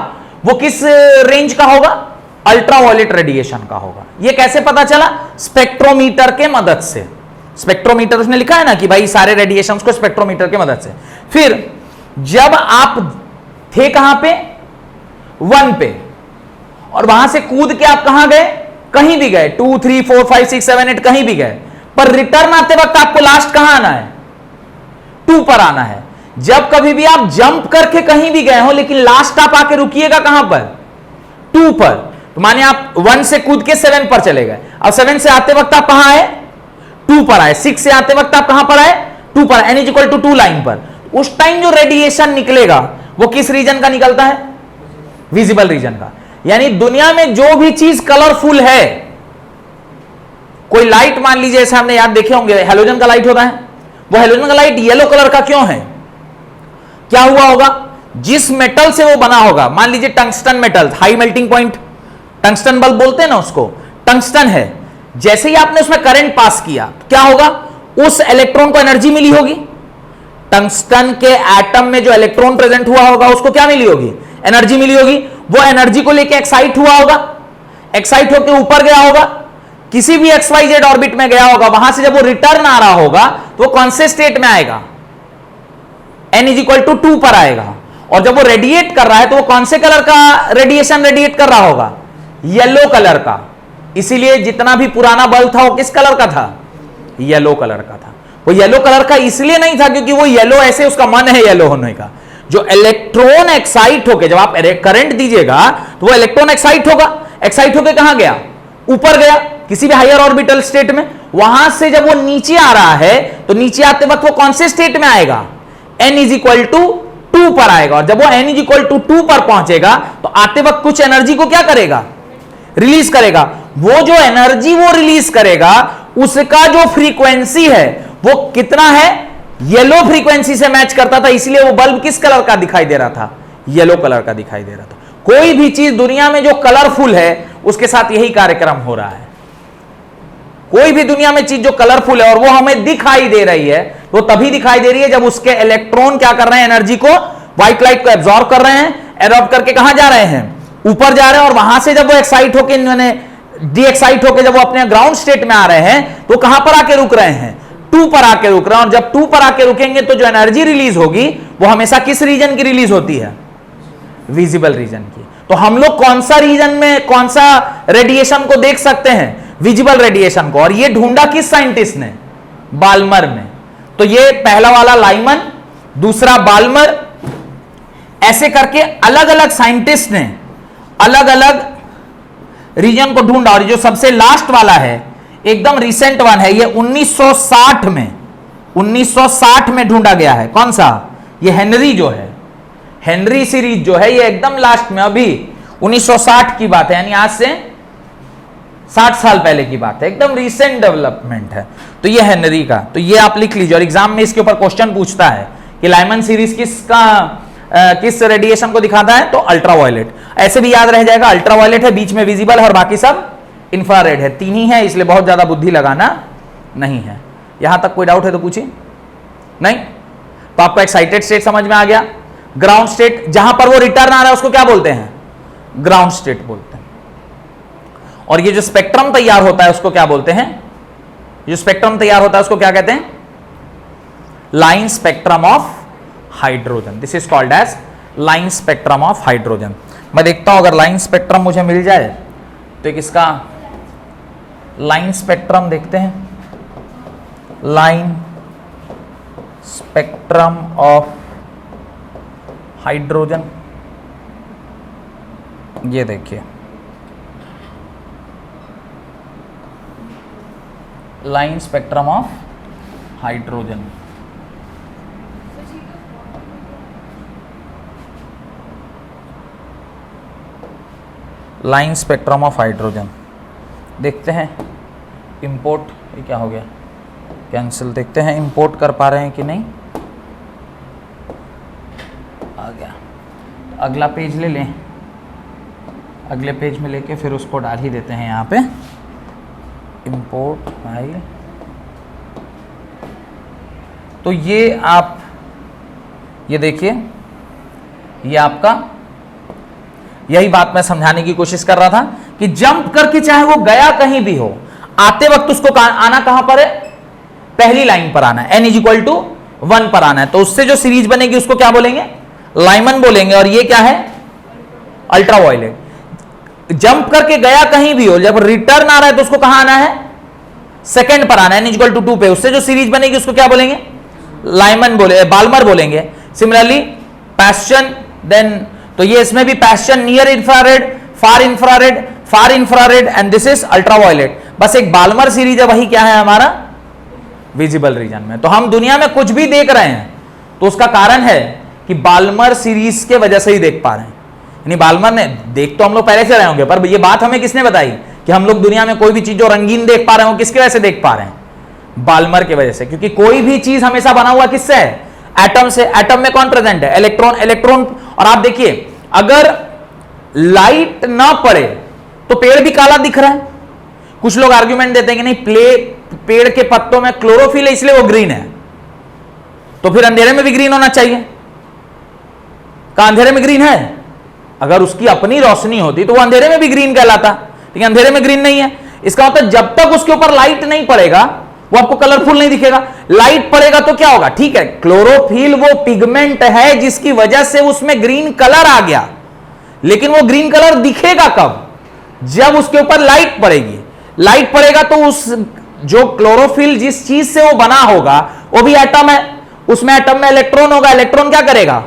वो किस रेंज का होगा? अल्ट्रावायलेट रेडिएशन का होगा। ये कैसे पता चला? स्पेक्ट्रोमीटर के मदद से। स्पेक्ट्रोमीटर उसने लिखा है ना कि भाई सारे रेडिएशंस को स्पेक्ट्रोमीटर के मदद से। फिर जब आप थे कहां पे? 1 पे, और वहां से कूद के आप कहां गए? कहीं भी गए, 2 3 4 5 6 7 8 कहीं भी गए, पर रिटर्न आते वक्त आपको लास्ट कहां आना है? 2 पर आना है। जब कभी भी आप जंप करके कहीं भी गए हो लेकिन लास्ट आप आके रुकिएगा कहां पर? 2 पर। तो माने आप 1 से कूद के 7 पर चले गए, अब 7 से आते वक्त आप कहां आए? 2 पर आए। 6 से आते वक्त आप कहां पर आए? 2 पर। n = 2 लाइन पर। उस टाइम जो रेडिएशन निकलेगा वो किस रीजन का निकलता है? विजिबल रीजन का। यानी दुनिया में जो भी चीज कलरफुल है, कोई लाइट मान लीजिए, जैसे हमने याद देखे होंगे हेलोजन का लाइट होता है, वो हेलोजन का लाइट येलो कलर का क्यों है? क्या हुआ होगा? जिस मेटल से वो बना होगा, मान लीजिए tungsten metal, high melting point, tungsten bulb बोलते हैं ना उसको, टंगस्टन है। जैसे ही आपने उसमें करंट पास किया तो क्या होगा? उस इलेक्ट्रॉन को एनर्जी मिली होगी। टंगस्टन के एटम में जो इलेक्ट्रॉन प्रेजेंट हुआ होगा उसको क्या मिली होगी? एनर्जी मिली होगी। वो एनर्जी को लेके एक्साइट हुआ होगा, एक्साइट होकर ऊपर गया होगा, किसी भी XYZ ऑर्बिट में गया होगा। वहां से जब वो रिटर्न आ रहा होगा तो वो कौन से स्टेट में आएगा? n = 2 पर आएगा। और जब वो रेडिएट कर रहा है तो वो कौन से कलर का रेडिएशन रेडिएट कर रहा होगा? येलो कलर का। इसीलिए जितना भी पुराना बल्ब था वो किस कलर का था? येलो कलर का था। वो येलो कलर का इसलिए नहीं था क्योंकि वो येलो ऐसे उसका मन है येलो होने का। जो इलेक्ट्रॉन एक्साइट होके, जब आप करंट दीजिएगा तो वो इलेक्ट्रॉन एक्साइट होगा, एक्साइट होके कहां गया? ऊपर गया, किसी भी हायर ऑर्बिटल स्टेट में। वहां से जब वो नीचे आ रहा है तो नीचे आते वक्त वो कौन से स्टेट में आएगा? n = 2 पर आएगा। और जब वो n = 2 पर पहुंचेगा तो आते वक्त कुछ एनर्जी को क्या करेगा? रिलीज करेगा। वो जो एनर्जी वो रिलीज करेगा उसका जो फ्रीक्वेंसी है वो कितना है? येलो फ्रीक्वेंसी से मैच करता था, इसलिए वो बल्ब किस कलर का दिखाई दे रहा था? येलो कलर का दिखाई दे रहा था। कोई भी चीज दुनिया में जो कलरफुल है उसके साथ यही कार्यक्रम हो रहा है। कोई भी दुनिया में चीज जो कलरफुल है और वो हमें दिखाई दे रही है, वो तभी दिखाई दे रही है जब उसके इलेक्ट्रॉन क्या कर रहे हैं? एनर्जी को, व्हाइट लाइट को एब्जॉर्ब कर रहे हैं, एडॉप्ट करके कहां जा रहे हैं? ऊपर जा रहे हैं। और वहां से जब वो एक्साइट होकर, इन्होंने डी एक्साइट होकर जब वो अपने ग्राउंड स्टेट में आ रहे हैं तो कहां पर आके रुक रहे हैं? 2 पर आके रुक रहे हैं। और जब 2 पर आके रुकेंगे तो जो एनर्जी रिलीज होगी वो हमेशा किस रीजन की रिलीज होती है? विजिबल रीजन की। तो हम लोग कौन सा रीजन में कौन सा रेडिएशन को देख सकते हैं? विजिबल रेडिएशन को। और ये ढूंढा किस साइंटिस्ट ने? बाल्मर ने। तो ये पहला वाला लाइमन, दूसरा बाल्मर, ऐसे करके अलग अलग साइंटिस्ट ने अलग अलग रीजन को ढूंढा। और जो सबसे लास्ट वाला है, एकदम रिसेंट वन है, ये 1960 में ढूंढा गया है। कौन सा? ये हेनरी जो है, हेनरी सीरीज जो है, ये एकदम लास्ट में, अभी 1960 की बात है, यानी आज से 60 साल पहले की बात है, एकदम रिसेंट डेवलपमेंट है। तो ये हेनरी का, तो ये आप लिख लीजिए। और एग्जाम में इसके ऊपर क्वेश्चन पूछता है कि लाइमन सीरीज किस रेडिएशन को दिखाता है? तो अल्ट्रावायलेट। ऐसे भी याद रह जाएगा, अल्ट्रावायलेट है, बीच में विजिबल है और बाकी सब इंफ्रारेड है। 3 ही है, इसलिए बहुत ज्यादा बुद्धि लगाना नहीं है। यहां तक कोई डाउट है तो पूछिए। नहीं तो आपको एक्साइटेड स्टेट समझ में आ गया। ग्राउंड स्टेट, जहां पर वो रिटर्न आ रहा है उसको क्या बोलते हैं? ग्राउंड स्टेट बोलते हैं। और ये जो स्पेक्ट्रम तैयार होता है उसको क्या बोलते हैं? जो स्पेक्ट्रम तैयार होता है उसको क्या कहते हैं? Line spectrum of hydrogen. This is called as line spectrum of hydrogen. मैं देखता हूं अगर लाइन स्पेक्ट्रम मुझे मिल जाए तो एक इसका लाइन स्पेक्ट्रम देखते हैं। लाइन स्पेक्ट्रम ऑफ हाइड्रोजन, ये देखिए line spectrum of hydrogen. Line spectrum of hydrogen देखते हैं। इंपोर्ट, ये क्या हो गया, कैंसिल। देखते हैं इंपोर्ट कर पा रहे हैं कि नहीं। आ गया। अगला पेज ले लें, अगले पेज में लेके फिर उसको डाल ही देते हैं यहाँ पे। इंपोर्ट फाइल, तो ये आप ये देखिए, ये आपका, यही बात मैं समझाने की कोशिश कर रहा था कि जंप करके चाहे वो गया कहीं भी हो, आते वक्त उसको आना कहां पर है, पहली लाइन पर आना है, n इक्वल टू 1 पर आना है। तो उससे जो सीरीज बनेगी उसको क्या बोलेंगे, लाइमन बोलेंगे। और ये क्या है, अल्ट्रावायलेट। जंप करके गया कहीं भी हो, जब रिटर्न आ रहा है तो उसको कहां आना है, सेकंड पर आना है, n इक्वल टू 2 पे। उससे जो सीरीज बनेगी उसको क्या बोलेंगे, लाइमन बोले, बाल्मर बोलेंगे। सिमिलरली पैशन, देन तो ये इसमें भी passion, near infrared, far infrared, far infrared and this is ultraviolet. बस एक बाल्मर सीरीज है, वही क्या है हमारा विजिबल रीजन में। तो हम दुनिया में कुछ भी देख रहे हैं तो उसका कारण है कि बाल्मर सीरीज के वजह से ही देख पा रहे हैं। यानी बाल्मर ने, देख तो हम लोग पहले से रहे होंगे, पर ये बात हमें किसने बताई कि हम लोग दुनिया में कोई भी चीज जो रंगीन देख पा रहे हो, किसकी वजह से देख पा रहे हैं, बाल्मर की वजह से। क्योंकि कोई भी चीज हमेशा बना हुआ किससे है, एटम से। एटम में कौन प्रेजेंट है, इलेक्ट्रॉन। इलेक्ट्रॉन, और आप देखिए अगर लाइट ना पड़े तो पेड़ भी काला दिख रहा है। कुछ लोग आर्ग्यूमेंट देते हैं कि नहीं, पेड़ के पत्तों में क्लोरोफिल है इसलिए वो ग्रीन है, तो फिर अंधेरे में भी ग्रीन होना चाहिए। कहा अंधेरे में ग्रीन है, अगर उसकी अपनी रोशनी होती तो वो अंधेरे में भी ग्रीन कहलाता, लेकिन अंधेरे में ग्रीन नहीं है। इसका मतलब जब तक उसके ऊपर लाइट नहीं पड़ेगा वो आपको कलरफुल नहीं दिखेगा। लाइट पड़ेगा तो क्या होगा, ठीक है, क्लोरोफिल वो पिगमेंट है जिसकी वजह से उसमें ग्रीन कलर आ गया, लेकिन वो ग्रीन कलर दिखेगा कब, जब उसके ऊपर लाइट पड़ेगी। लाइट पड़ेगा तो उस जो क्लोरोफिल जिस चीज से वो बना होगा वो भी एटम है, उसमें एटम में इलेक्ट्रॉन होगा। इलेक्ट्रॉन क्या करेगा,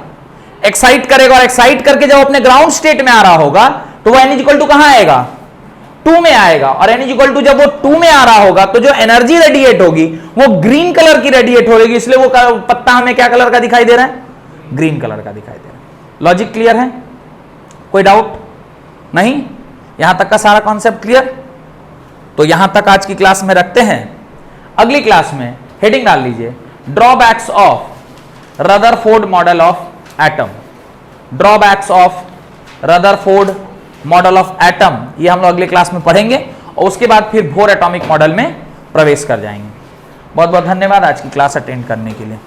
एक्साइट करेगा, और एक्साइट करके जब अपने ग्राउंड स्टेट में आ रहा होगा तो वो n इक्वल टू कहां आएगा, 2 में आएगा। और n इक्वल टू जब वो 2 में आ रहा होगा तो जो एनर्जी रेडिएट होगी वो ग्रीन कलर की रेडिएट होगी, इसलिए वो पत्ता हमें क्या कलर का दिखाई दे रहा है, ग्रीन कलर का दिखाई दे रहा है। लॉजिक क्लियर है, कोई डाउट नहीं, यहां तक का सारा कॉन्सेप्ट क्लियर। तो यहां तक आज की क्लास में रखते हैं। अगली क्लास में हेडिंग डाल लीजिए, drawbacks of Rutherford model of atom. Drawbacks of Rutherford model of atom, ये हम लोग अगले क्लास में पढ़ेंगे और उसके बाद फिर बोर एटॉमिक मॉडल में प्रवेश कर जाएंगे। बहुत बहुत धन्यवाद आज की क्लास अटेंड करने के लिए।